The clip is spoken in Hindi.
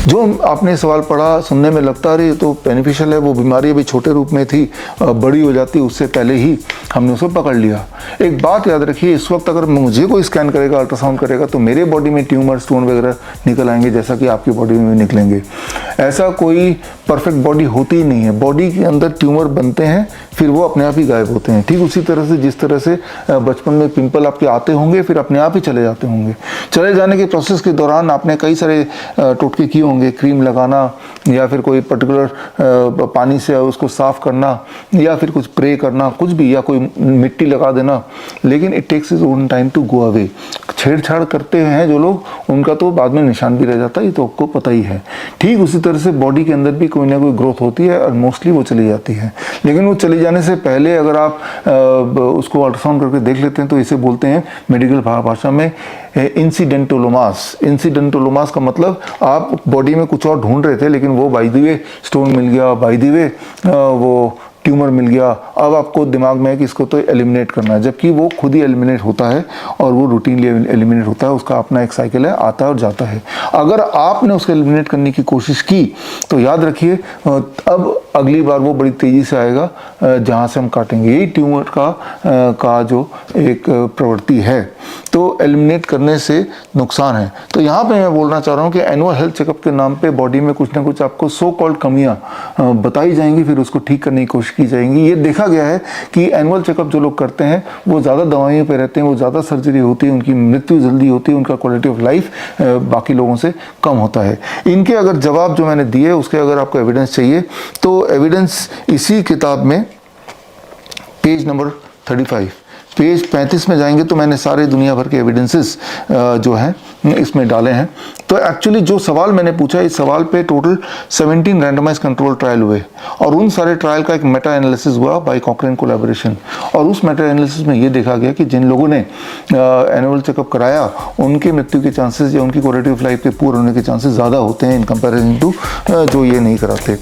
जो आपने सवाल पढ़ा सुनने में लगता है तो बेनिफिशियल है, वो बीमारी अभी छोटे रूप में थी, बड़ी हो जाती उससे पहले ही हमने उसे पकड़ लिया। एक बात याद रखिए, इस वक्त अगर मुझे कोई स्कैन करेगा, अल्ट्रासाउंड करेगा तो मेरे बॉडी में ट्यूमर स्टोन वगैरह निकल आएंगे जैसा कि आपकी बॉडी में भी निकलेंगे। ऐसा कोई परफेक्ट बॉडी होती ही नहीं है। बॉडी के अंदर ट्यूमर बनते हैं फिर वो अपने आप ही गायब होते हैं। ठीक उसी तरह से जिस तरह से बचपन में पिंपल आपके आते होंगे फिर अपने आप ही चले जाते होंगे। चले जाने के प्रोसेस के दौरान आपने कई सारे टोटके किए होंगे, क्रीम लगाना या फिर कोई पर्टिकुलर पानी से उसको साफ करना या फिर कुछ प्रे करना, कुछ भी, या कोई मिट्टी लगा देना, लेकिन it takes its own time to go away. छेड़छाड़ करते हैं जो लोग, उनका तो बाद में निशान भी रह जाता है, ये तो आपको पता ही है। ठीक उसी तरह से बॉडी के अंदर भी कोई ना कोई ग्रोथ होती है और मोस्टली वो चली जाती है, लेकिन वो चली जाने से पहले अगर आप उसको अल्ट्रासाउंड करके देख लेते हैं तो इसे बोलते हैं मेडिकल भाषा में इंसिडेंटोलोमास। इंसिडेंटोलोमास का मतलब आप बॉडी में कुछ और ढूंढ रहे थे लेकिन वो बाय द वे स्टोन मिल गया, बाय द वे वो ट्यूमर मिल गया। अब आपको दिमाग में है कि इसको तो एलिमिनेट करना है, जबकि वो खुद ही एलिमिनेट होता है और वो रूटीनली एलिमिनेट होता है। उसका अपना एक साइकिल है, आता है और जाता है। अगर आपने उसको एलिमिनेट करने की कोशिश की तो याद रखिए अब अगली बार वो बड़ी तेज़ी से आएगा जहाँ से हम काटेंगे। यही ट्यूमर का जो एक प्रवृत्ति है, तो एलिमिनेट करने से नुकसान है। तो यहाँ पे मैं बोलना चाह रहा हूँ कि एनुअल हेल्थ चेकअप के नाम पे बॉडी में कुछ ना कुछ आपको सो कॉल्ड कमियाँ बताई जाएंगी, फिर उसको ठीक करने की कोशिश की जाएंगी। ये देखा गया है कि एनुअल चेकअप जो लोग करते हैं वो ज़्यादा दवाइयों पे रहते हैं, वो ज़्यादा सर्जरी होती है, उनकी मृत्यु जल्दी होती है, उनका क्वालिटी ऑफ लाइफ बाकी लोगों से कम होता है। इनके अगर जवाब जो मैंने दिए उसके अगर आपको एविडेंस चाहिए तो एविडेंस इसी किताब में पेज नंबर 35, पेज 35 में जाएंगे तो मैंने सारे दुनिया भर के एविडेंसेस जो हैं इसमें डाले हैं। तो एक्चुअली जो सवाल मैंने पूछा, इस सवाल पे टोटल 17 रैंडमाइज कंट्रोल ट्रायल हुए और उन सारे ट्रायल का एक मेटा एनालिसिस हुआ बाय कॉकरेन कोलैबोरेशन। और उस मेटा एनालिसिस में ये देखा गया कि जिन लोगों ने एनुअल चेकअप कराया उनके मृत्यु के चांसेस या उनकी क्वालिटी ऑफ लाइफ के पूर्ण होने के चांसेस ज़्यादा होते हैं इन कंपेरिजन टू जो ये नहीं कराते।